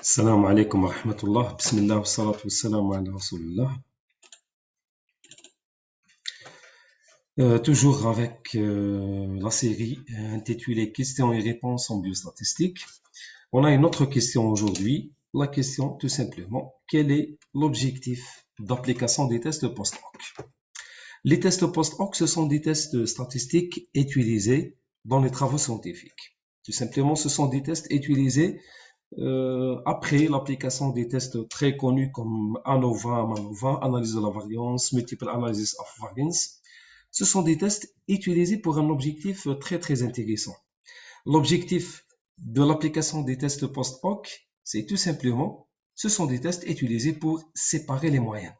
Salam alaikum wa rahmatullah. Bismillah wa salatu wa salam ala rasulillah. Toujours avec la série intitulée Questions et réponses en biostatistique. On a une autre question aujourd'hui. La question tout simplement, quel est l'objectif d'application des tests post-hoc? Les tests post-hoc, ce sont des tests statistiques utilisés dans les travaux scientifiques. Tout simplement, ce sont des tests utilisés après l'application des tests très connus comme ANOVA, MANOVA, analyse de la variance, multiple analysis of variance. Ce sont des tests utilisés pour un objectif très intéressant. L'objectif de l'application des tests post-hoc, c'est tout simplement, ce sont des tests utilisés pour séparer les moyennes.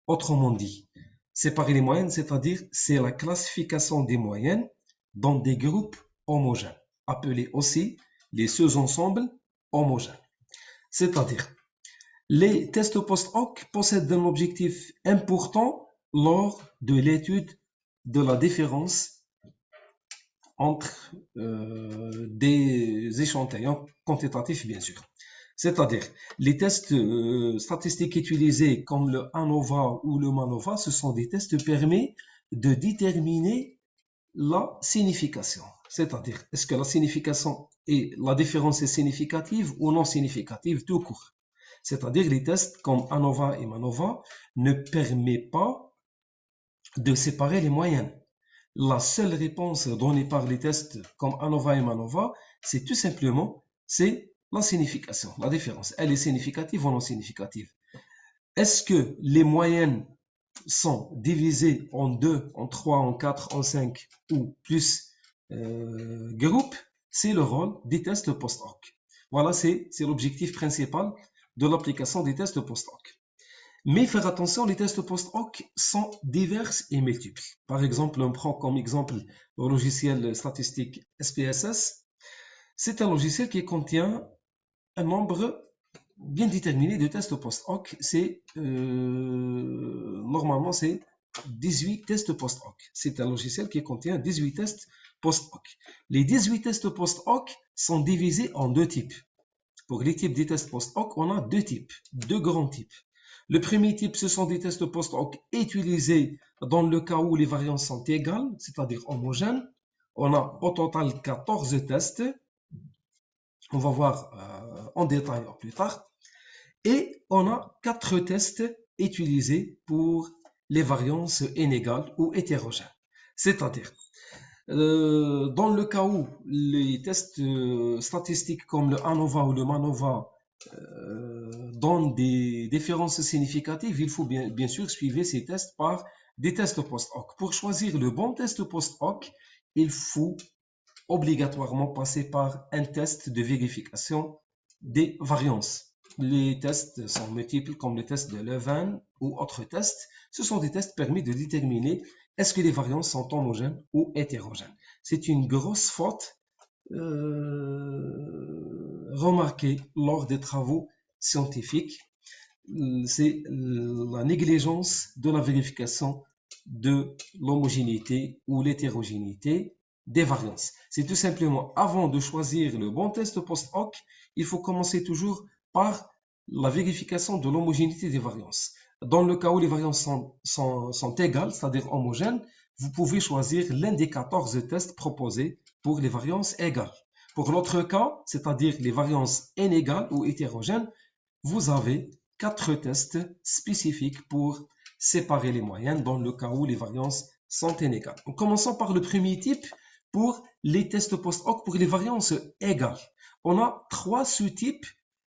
Autrement dit, séparer les moyennes, c'est-à-dire c'est la classification des moyennes dans des groupes homogènes, appelés aussi les sous-ensembles homogènes. C'est-à-dire, les tests post-hoc possèdent un objectif important lors de l'étude de la différence entre des échantillons quantitatifs, bien sûr. C'est-à-dire, les tests statistiques utilisés comme le ANOVA ou le MANOVA, ce sont des tests qui permettent de déterminer la signification. C'est-à-dire, est-ce que la signification et la différence est significative ou non significative tout court. C'est-à-dire, les tests comme ANOVA et MANOVA ne permettent pas de séparer les moyennes. La seule réponse donnée par les tests comme ANOVA et MANOVA, c'est tout simplement, c'est la signification, la différence. Elle est significative ou non significative. Est-ce que les moyennes sont divisées en 2, en 3, en 4, en 5 ou plus groupes? C'est le rôle des tests post-hoc. Voilà, c'est l'objectif principal de l'application des tests post-hoc. Mais faire attention, les tests post-hoc sont divers et multiples. Par exemple, on prend comme exemple le logiciel statistique SPSS. C'est un logiciel qui contient un nombre bien déterminé de tests post-hoc. Normalement, c'est 18 tests post-hoc. C'est un logiciel qui contient 18 tests post-hoc. Les 18 tests post-hoc sont divisés en deux types. Pour les types des tests post-hoc, on a deux types, deux grands types. Le premier type, ce sont des tests post-hoc utilisés dans le cas où les variances sont égales, c'est-à-dire homogènes. On a au total 14 tests. On va voir en détail plus tard. Et on a 4 tests utilisés pour les variances inégales ou hétérogènes. C'est-à-dire, dans le cas où les tests statistiques comme le ANOVA ou le MANOVA donnent des différences significatives, il faut bien sûr suivre ces tests par des tests post-hoc. Pour choisir le bon test post-hoc, il faut obligatoirement passer par un test de vérification des variances. Les tests sont multiples comme le test de Levin ou autres tests. Ce sont des tests permis de déterminer est-ce que les variances sont homogènes ou hétérogènes. C'est une grosse faute remarquée lors des travaux scientifiques. C'est la négligence de la vérification de l'homogénéité ou l'hétérogénéité des variances. C'est tout simplement, avant de choisir le bon test post-hoc, il faut commencer toujours par la vérification de l'homogénéité des variances. Dans le cas où les variances sont égales, c'est-à-dire homogènes, vous pouvez choisir l'un des 14 tests proposés pour les variances égales. Pour l'autre cas, c'est-à-dire les variances inégales ou hétérogènes, vous avez 4 tests spécifiques pour séparer les moyennes dans le cas où les variances sont inégales. Commençons par le premier type pour les tests post-hoc pour les variances égales. On a 3 sous-types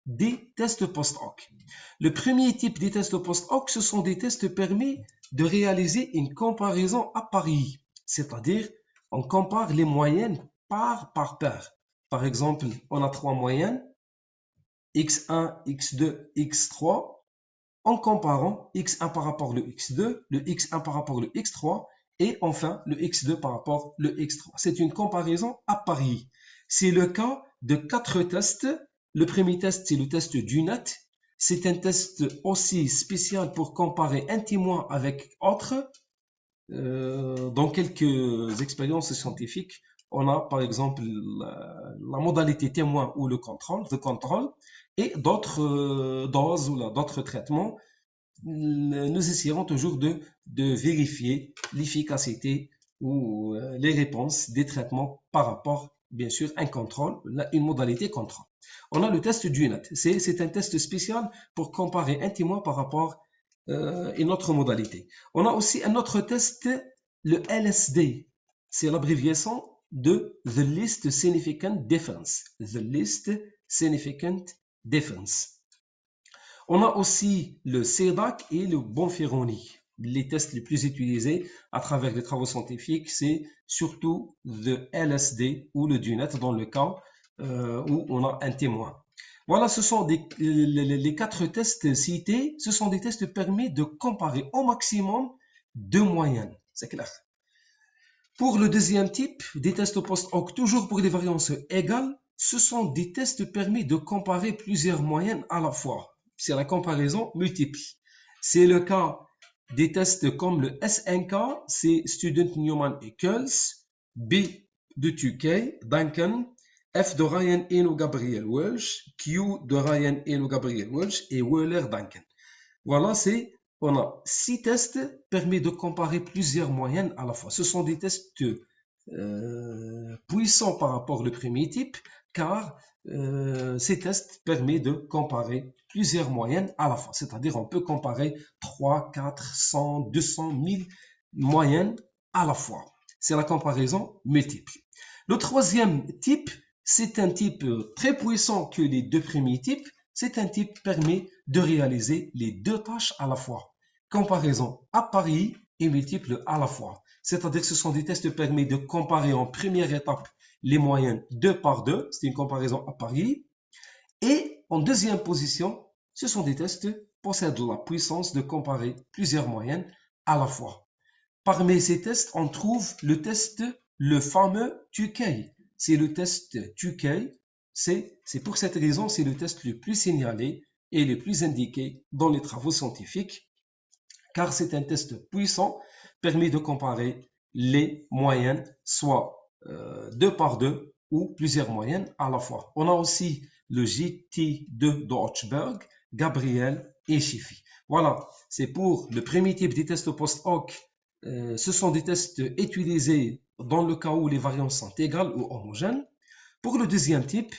des tests post-hoc. Le premier type des tests post-hoc, ce sont des tests qui permettent de réaliser une comparaison à paris, c'est-à-dire on compare les moyennes paire par paire. Par exemple, on a 3 moyennes, x1, x2, x3, en comparant x1 par rapport au x2, le x1 par rapport au x3, et enfin le x2 par rapport au x3. C'est une comparaison à paris. C'est le cas de 4 tests. Le premier test, c'est le test du net. C'est un test aussi spécial pour comparer un témoin avec autre. Dans quelques expériences scientifiques, On a par exemple la modalité témoin ou le contrôle, et d'autres doses ou d'autres traitements. Nous essayerons toujours de vérifier l'efficacité ou les réponses des traitements par rapport, bien sûr, à un contrôle, une modalité contrôle. On a le test DUNET. C'est un test spécial pour comparer un témoin par rapport à une autre modalité. On a aussi un autre test, le LSD. C'est l'abréviation de The Least Significant Difference. The Least Significant Difference. On a aussi le CEDAC et le Bonferroni. Les tests les plus utilisés à travers les travaux scientifiques, c'est surtout le LSD ou le DUNET dans le cas où on a un témoin. Voilà, ce sont les 4 tests cités. Ce sont des tests qui permettent de comparer au maximum 2 moyennes. C'est clair. Pour le deuxième type, des tests post-hoc, toujours pour des variances égales, ce sont des tests qui permettent de comparer plusieurs moyennes à la fois. C'est la comparaison multiple. C'est le cas des tests comme le SNK, c'est Student Newman et Kuls, B de Tukey, Duncan, F de Ryan Eno Gabriel Welch, Q de Ryan Eno Gabriel Welch et Wheeler Duncan. Voilà, on a 6 tests permettent de comparer plusieurs moyennes à la fois. Ce sont des tests puissants par rapport au premier type, car ces tests permettent de comparer plusieurs moyennes à la fois. C'est-à-dire, on peut comparer 3, 4, 100, 200, 1000 moyennes à la fois. C'est la comparaison multiple. Le troisième type, c'est un type très puissant que les 2 premiers types. C'est un type qui permet de réaliser les 2 tâches à la fois. Comparaison à pari et multiple à la fois. C'est-à-dire que ce sont des tests qui permettent de comparer en première étape les moyennes 2 par 2, c'est une comparaison à pari. Et en deuxième position, ce sont des tests qui possèdent la puissance de comparer plusieurs moyennes à la fois. Parmi ces tests, on trouve le fameux Tukey. C'est le test Tukey. C'est pour cette raison, c'est le test le plus signalé et le plus indiqué dans les travaux scientifiques, car c'est un test puissant, permet de comparer les moyennes, soit 2 par 2 ou plusieurs moyennes à la fois. On a aussi le JT2 de Hochberg, Gabriel et Schiffy. Voilà, c'est pour le premier type des tests post-hoc. Ce sont des tests utilisés dans le cas où les variances sont égales ou homogènes. Pour le deuxième type,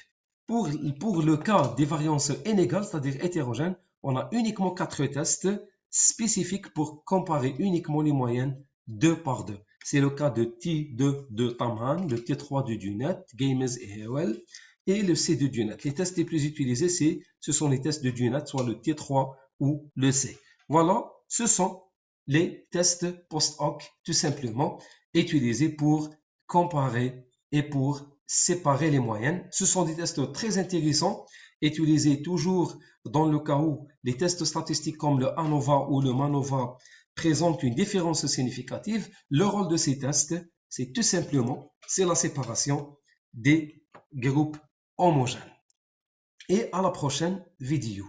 pour le cas des variances inégales, c'est-à-dire hétérogènes, on a uniquement 4 tests spécifiques pour comparer uniquement les moyennes 2 par 2. C'est le cas de T2 de Tamhan, le T3 de DUNET, Games et Hewell, et le C de DUNET. Les tests les plus utilisés, ce sont les tests de DUNET, soit le T3 ou le C. Voilà, ce sont les tests post-hoc, tout simplement, utilisés pour comparer et pour séparer les moyennes. Ce sont des tests très intéressants, utilisés toujours dans le cas où les tests statistiques comme le ANOVA ou le MANOVA présentent une différence significative. Le rôle de ces tests, c'est tout simplement, c'est la séparation des groupes homogènes. Et à la prochaine vidéo.